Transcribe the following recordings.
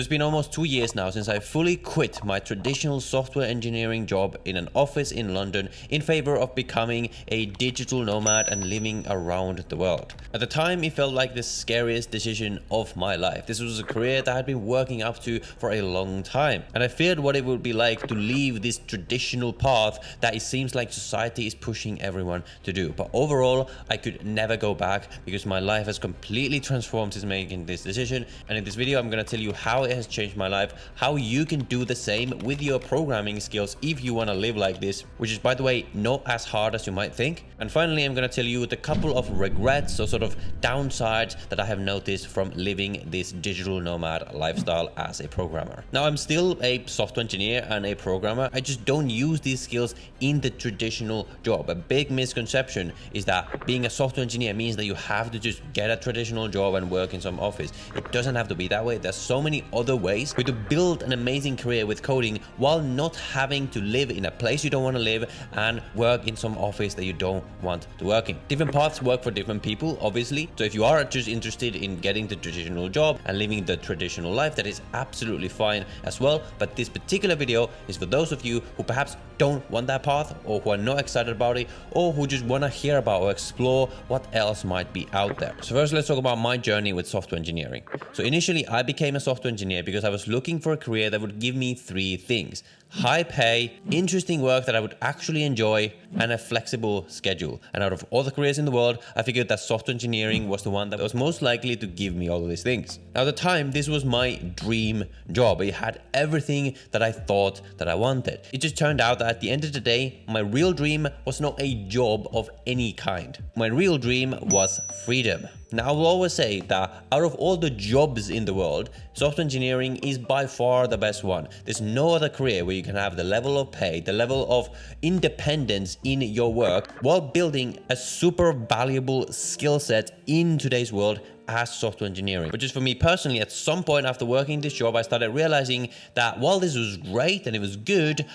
It's been almost 2 years now since I fully quit my traditional software engineering job in an office in London in favor of becoming a digital nomad and living around the world. At the time, it felt like the scariest decision of my life. This was a career that I had been working up to for a long time, and I feared what it would be like to leave this traditional path that it seems like society is pushing everyone to do. But overall, I could never go back because my life has completely transformed since making this decision. And in this video, I'm going to tell you how it has changed my life, how you can do the same with your programming skills if you want to live like this, which is, by the way, not as hard as you might think. And finally, I'm going to tell you the couple of regrets or sort of downsides that I have noticed from living this digital nomad lifestyle as a programmer. Now, I'm still a software engineer and a programmer. I just don't use these skills in the traditional job. A big misconception is that being a software engineer means that you have to just get a traditional job and work in some office. It doesn't have to be that way. There's so many other ways for you to build an amazing career with coding while not having to live in a place you don't want to live and work in some office that you don't want to work in. Different paths work for different people, obviously. So if you are just interested in getting the traditional job and living the traditional life, that is absolutely fine as well. But this particular video is for those of you who perhaps don't want that path, or who are not excited about it, or who just want to hear about or explore what else might be out there. So first, let's talk about my journey with software engineering. So initially, I became a software engineer because I was looking for a career that would give me three things: high pay, interesting work that I would actually enjoy, and a flexible schedule. And out of all the careers in the world, I figured that software engineering was the one that was most likely to give me all of these things. Now, at the time, this was my dream job. It had everything that I thought that I wanted. It just turned out that at the end of the day, my real dream was not a job of any kind. My real dream was freedom. Now, I will always say that out of all the jobs in the world, software engineering is by far the best one. There's no other career where you can have the level of pay, the level of independence in your work, while building a super valuable skill set in today's world as software engineering. But just for me personally, at some point after working this job, I started realizing that while this was great and it was good,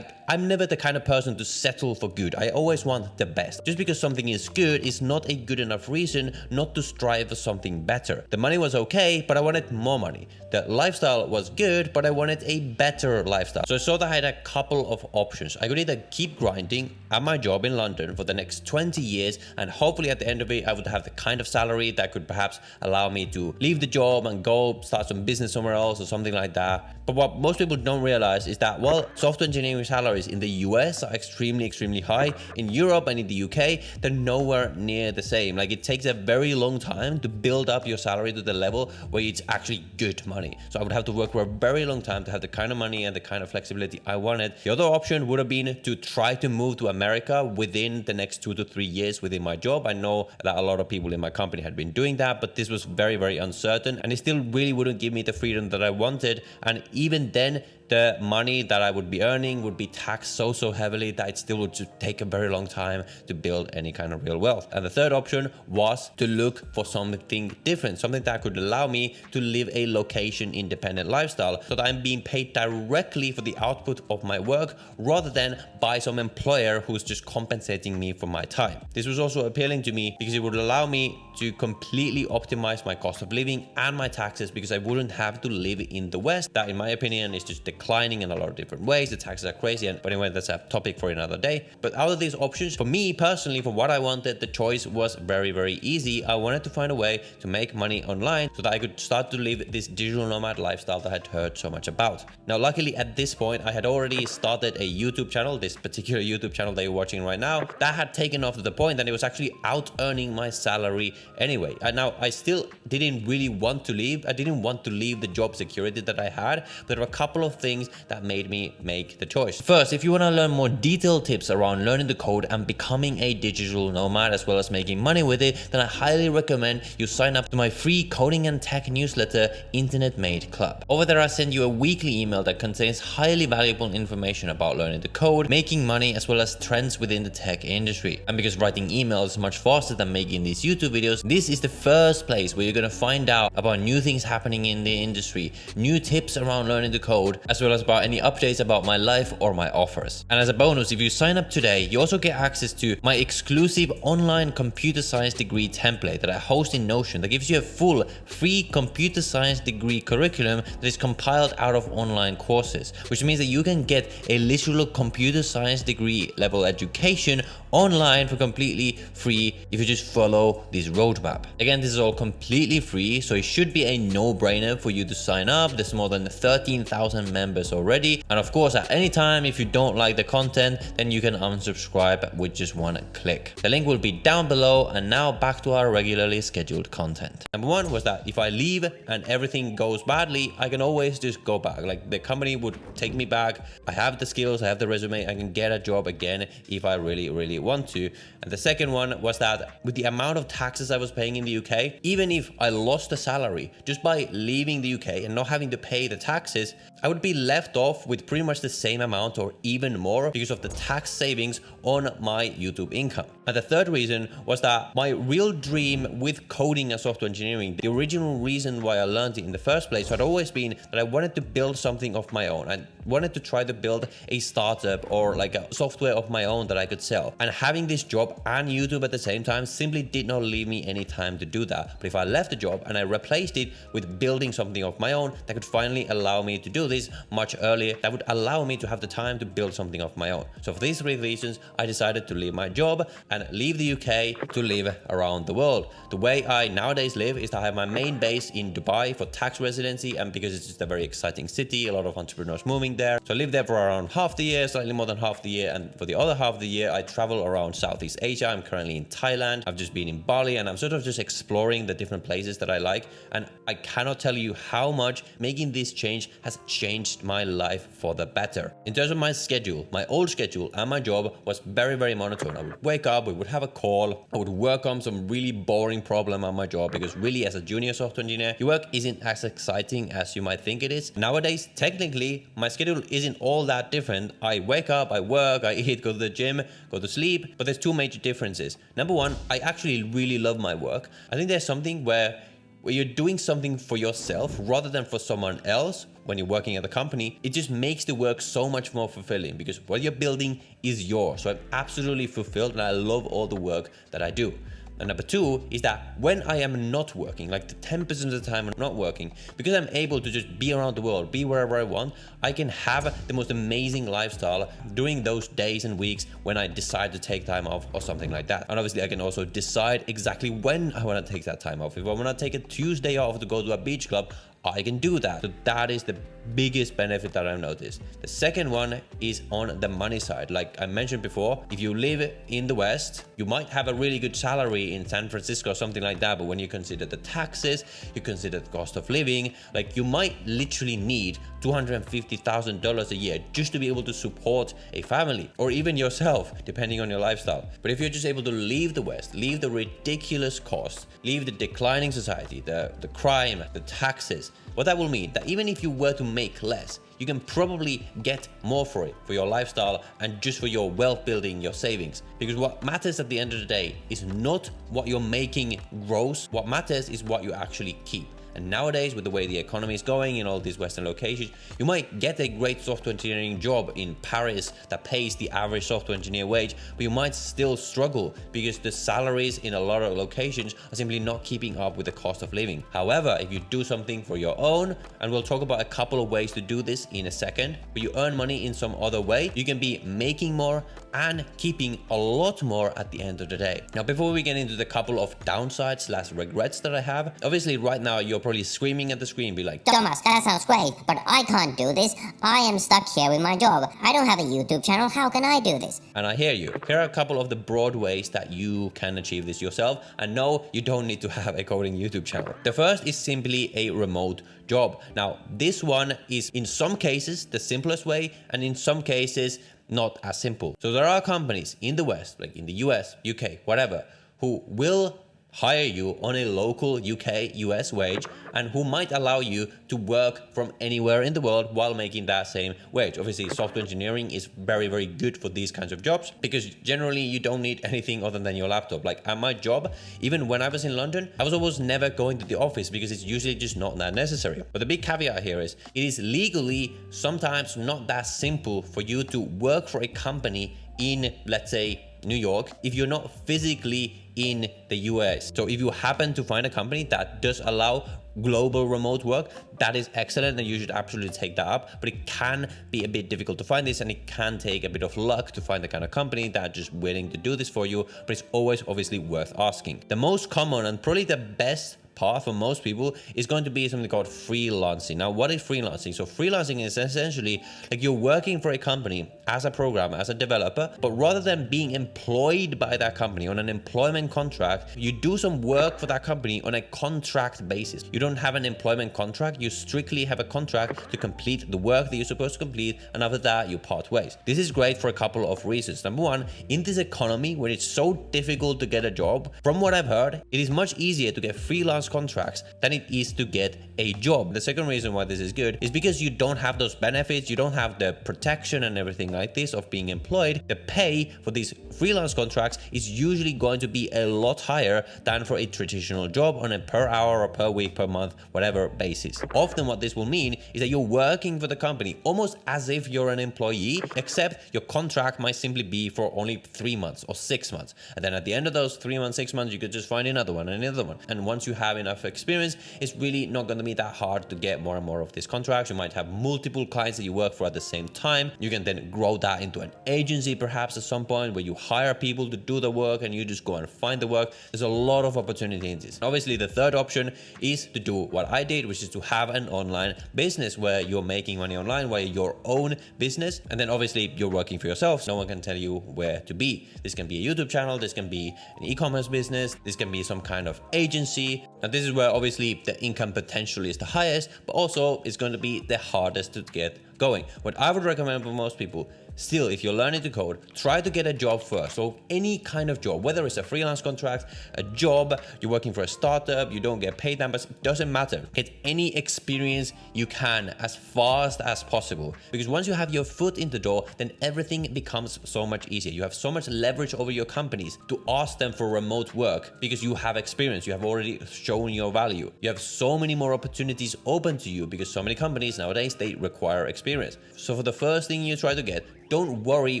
I'm never the kind of person to settle for good. I always want the best. Just because something is good is not a good enough reason not to strive for something better. The money was okay, but I wanted more money. The lifestyle was good, but I wanted a better lifestyle. So I saw that I had a couple of options. I could either keep grinding at my job in London for the next 20 years, and hopefully at the end of it, I would have the kind of salary that could perhaps allow me to leave the job and go start some business somewhere else or something like that. But what most people don't realize is that while software engineering salaries in the US are extremely high, in Europe and in the UK, they're nowhere near the same. Like, it takes a very long time to build up your salary to the level where it's actually good money. So I would have to work for a very long time to have the kind of money and the kind of flexibility I wanted. The other option would have been to try to move to America within the next 2 to 3 years within my job. I know that a lot of people in my company had been doing that, but this was very uncertain, and it still really wouldn't give me the freedom that I wanted. And even then, the money that I would be earning would be taxed so heavily that it still would take a very long time to build any kind of real wealth. And the third option was to look for something different, something that could allow me to live a location independent lifestyle, so that I'm being paid directly for the output of my work rather than by some employer who's just compensating me for my time. This was also appealing to me because it would allow me to completely optimize my cost of living and my taxes, because I wouldn't have to live in the West. That, in my opinion, is just declining in a lot of different ways. The taxes are crazy, but anyway, that's a topic for another day. But out of these options, for me personally, for what I wanted, the choice was very easy. I wanted to find a way to make money online so that I could start to live this digital nomad lifestyle that I had heard so much about. Now, luckily at this point, I had already started a YouTube channel, this particular YouTube channel that you're watching right now, that had taken off to the point that it was actually out earning my salary anyway. And now I still didn't really want to leave. I didn't want to leave the job security that I had, but there were a couple of things that made me make the choice. First, if you want to learn more detailed tips around learning the code and becoming a digital nomad as well as making money with it, then I highly recommend you sign up to my free coding and tech newsletter, Internet Made Club. Over there, I send you a weekly email that contains highly valuable information about learning the code, making money, as well as trends within the tech industry. And because writing emails is much faster than making these YouTube videos, videos, this is the first place where you're gonna find out about new things happening in the industry, new tips around learning the code, as well as about any updates about my life or my offers. And as a bonus, if you sign up today, you also get access to my exclusive online computer science degree template that I host in Notion that gives you a full free computer science degree curriculum that is compiled out of online courses, which means that you can get a literal computer science degree level education online for completely free if you just follow this roadmap. Again, this is all completely free, so it should be a no-brainer for you to sign up. There's more than 13,000 members already. And of course, at any time, if you don't like the content, then you can unsubscribe with just one click. The link will be down below. And now back to our regularly scheduled content. Number one was that if I leave and everything goes badly, I can always just go back. Like, the company would take me back. I have the skills, I have the resume, I can get a job again if I really want to. And the second one was that with the amount of taxes I was paying in the UK, even if I lost the salary just by leaving the UK and not having to pay the taxes, I would be left off with pretty much the same amount or even more because of the tax savings on my YouTube income. And the third reason was that my real dream with coding and software engineering, the original reason why I learned it in the first place, had always been that I wanted to build something of my own. I wanted to try to build a startup or like a software of my own that I could sell. And having this job and YouTube at the same time simply did not leave me any time to do that. But if I left the job and I replaced it with building something of my own that could finally allow me to do this much earlier, that would allow me to have the time to build something of my own. So for these three reasons, I decided to leave my job and leave the UK to live around the world. The way I nowadays live is that I have my main base in Dubai for tax residency, and because it's just a very exciting city, a lot of entrepreneurs moving there. So I live there for around half the year, slightly more than half the year, and for the other half of the year, I travel around Southeast Asia. I'm currently in Thailand. I've just been in Bali, and I'm sort of just exploring the different places that I like. And I cannot tell you how much making this change has changed my life for the better. In terms of my schedule, my old schedule and my job was very monotone. I would wake up, we would have a call, I would work on some really boring problem on my job, because really as a junior software engineer, your work isn't as exciting as you might think it is. Nowadays, technically, my schedule isn't all that different. I wake up, I work, I eat, go to the gym, go to sleep, but there's two major differences. Number one, I actually really love my work. I think there's something where you're doing something for yourself rather than for someone else. When you're working at the company, it just makes the work so much more fulfilling because what you're building is yours. So I'm absolutely fulfilled and I love all the work that I do. And number two is that when I am not working, like the 10% of the time I'm not working, because I'm able to just be around the world, be wherever I want, I can have the most amazing lifestyle during those days and weeks when I decide to take time off or something like that. And obviously I can also decide exactly when I want to take that time off. If I want to take a Tuesday off to go to a beach club, I can do that. So that is the biggest benefit that I've noticed. The second one is on the money side. Like I mentioned before, if you live in the West, you might have a really good salary in San Francisco or something like that. But when you consider the taxes, you consider the cost of living, like you might literally need $250,000 a year just to be able to support a family or even yourself, depending on your lifestyle. But if you're just able to leave the West, leave the ridiculous costs, leave the declining society, the crime, the taxes, what that will mean that even if you were to make less, you can probably get more for it, for your lifestyle and just for your wealth building, your savings. Because what matters at the end of the day is not what you're making gross. What matters is what you actually keep. And nowadays, with the way the economy is going in all these Western locations, you might get a great software engineering job in Paris that pays the average software engineer wage, but you might still struggle because the salaries in a lot of locations are simply not keeping up with the cost of living. However, if you do something for your own, and we'll talk about a couple of ways to do this in a second, but you earn money in some other way, you can be making more and keeping a lot more at the end of the day. Now, before we get into the couple of downsides / regrets that I have, obviously right now you're probably screaming at the screen, be like, Thomas, that sounds great, but I can't do this. I am stuck here with my job. I don't have a YouTube channel. How can I do this? And I hear you. Here are a couple of the broad ways that you can achieve this yourself. And no, you don't need to have a coding YouTube channel. The first is simply a remote job. Now, this one is in some cases the simplest way, and in some cases not as simple. So there are companies in the West, like in the US, UK, whatever, who will hire you on a local UK, US wage, and who might allow you to work from anywhere in the world while making that same wage. Obviously, software engineering is very, very good for these kinds of jobs because generally you don't need anything other than your laptop. Like at my job, even when I was in London, I was almost never going to the office because it's usually just not that necessary. But the big caveat here is it is legally sometimes not that simple for you to work for a company in, let's say, New York if you're not physically in the US. So if you happen to find a company that does allow global remote work, that is excellent and you should absolutely take that up. But it can be a bit difficult to find this, and it can take a bit of luck to find the kind of company that are just willing to do this for you, but it's always obviously worth asking. The most common and probably the best path for most people is going to be something called freelancing. Now, what is freelancing? So freelancing is essentially like you're working for a company as a programmer, as a developer, but rather than being employed by that company on an employment contract, you do some work for that company on a contract basis. You don't have an employment contract, you strictly have a contract to complete the work that you're supposed to complete, and after that you part ways. This is great for a couple of reasons. Number one, in this economy where it's so difficult to get a job, from what I've heard, it is much easier to get freelance contracts than it is to get a job. The second reason why this is good is because you don't have those benefits, you don't have the protection and everything like this of being employed. The pay for these freelance contracts is usually going to be a lot higher than for a traditional job on a per hour or per week, per month, whatever basis. Often what this will mean is that you're working for the company almost as if you're an employee, except your contract might simply be for only 3 months or 6 months. And then at the end of those 3 months, 6 months, you could just find another one and another one. And once you have enough experience, it's really not going to be that hard to get more and more of these contracts. You might have multiple clients that you work for at the same time. You can then grow that into an agency perhaps at some point where you hire people to do the work and you just go and find the work. There's a lot of opportunity in this. Obviously, the third option is to do what I did, which is to have an online business where you're making money online, where you're your own business, and then obviously you're working for yourself. No one can tell you where to be. This can be a YouTube channel, this can be an e-commerce business, this can be some kind of agency. And this is where obviously the income potential is the highest, but also it's going to be the hardest to get going. What I would recommend for most people, still, if you're learning to code, try to get a job first. So any kind of job, whether it's a freelance contract, a job, you're working for a startup, you don't get paid that much, it doesn't matter. Get any experience you can as fast as possible. Because once you have your foot in the door, then everything becomes so much easier. You have so much leverage over your companies to ask them for remote work because you have experience, you have already shown your value. You have so many more opportunities open to you because so many companies nowadays, they require experience. So for the first thing you try to get, don't worry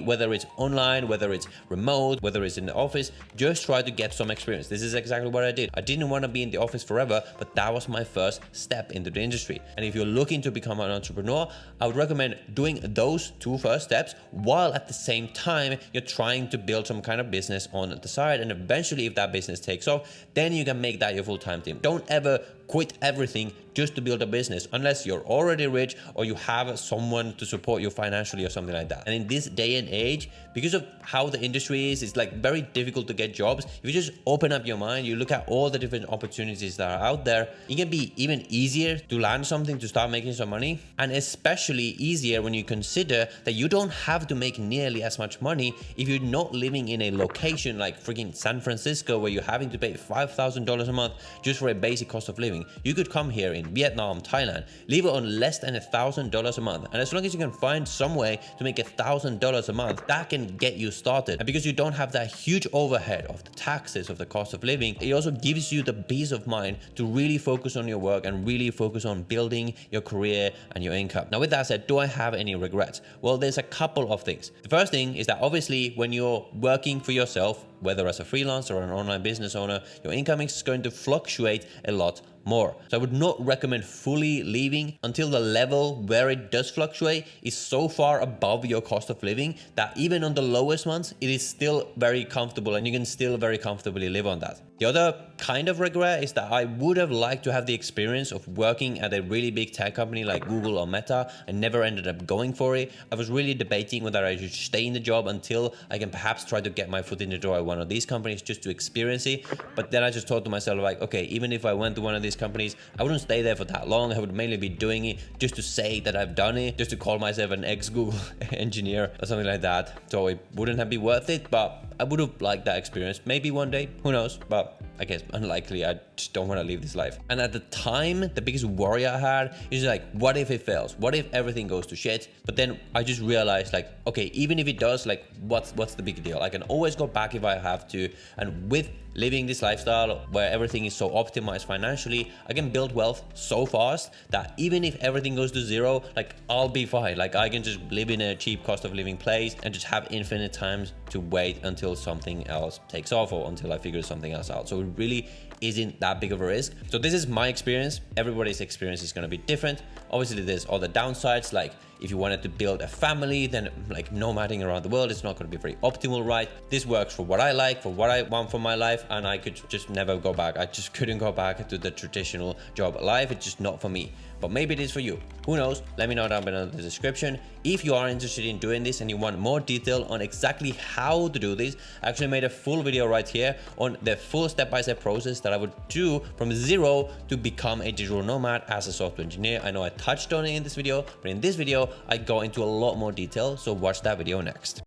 whether it's online, whether it's remote, whether it's in the office, just try to get some experience. This is exactly what I did. I didn't want to be in the office forever, but that was my first step into the industry. And if you're looking to become an entrepreneur, I would recommend doing those two first steps while at the same time you're trying to build some kind of business on the side. And eventually, if that business takes off, then you can make that your full-time thing. Don't ever quit everything just to build a business unless you're already rich or you have someone to support you financially or something like that. And in this day and age, because of how the industry is, it's like very difficult to get jobs. If you just open up your mind, you look at all the different opportunities that are out there, it can be even easier to land something, to start making some money, and especially easier when you consider that you don't have to make nearly as much money if you're not living in a location like freaking San Francisco where you're having to pay $5,000 a month just for a basic cost of living. You could come here in Vietnam, Thailand, live on less than $1,000 a month, and as long as you can find some way to make $1,000 a month, that can get you started. And because you don't have that huge overhead of the taxes, of the cost of living, it also gives you the peace of mind to really focus on your work and really focus on building your career and your income. Now, with that said, do I have any regrets? Well, there's a couple of things. The first thing is that obviously when you're working for yourself, whether as a freelancer or an online business owner, your income is going to fluctuate a lot more. So I would not recommend fully leaving until the level where it does fluctuate is so far above your cost of living that even on the lowest months, it is still very comfortable and you can still very comfortably live on that. The other kind of regret is that I would have liked to have the experience of working at a really big tech company like Google or Meta. I never ended up going for it. I was really debating whether I should stay in the job until I can perhaps try to get my foot in the door at one of these companies just to experience it. But then I just thought to myself, like, okay, even if I went to one of these companies, I wouldn't stay there for that long. I would mainly be doing it just to say that I've done it, just to call myself an ex-Google engineer or something like that. So it wouldn't have been worth it, but I would have liked that experience. Maybe one day, who knows, but I guess unlikely. I just don't want to live this life. And at the time, the biggest worry I had is like, what if it fails? What if everything goes to shit? But then I just realized like, okay, even if it does, like what's the big deal? I can always go back if I have to. And with living this lifestyle where everything is so optimized financially, I can build wealth so fast that even if everything goes to zero, like I'll be fine. Like I can just live in a cheap cost of living place and just have infinite times to wait until something else takes off or until I figure something else out. So it really isn't that big of a risk. So this is my experience. Everybody's experience is going to be different. Obviously there's other downsides, like if you wanted to build a family, then like nomading around the world is not going to be very optimal, right? This works for what I like, for what I want for my life, and I could just never go back. I just couldn't go back to the traditional job life. It's just not for me. But maybe it is for you. Who knows? Let me know down below in the description. If you are interested in doing this and you want more detail on exactly how to do this, I actually made a full video right here on the full step-by-step process that I would do from zero to become a digital nomad as a software engineer. I know I touched on it in this video, but in this video, I go into a lot more detail. So watch that video next.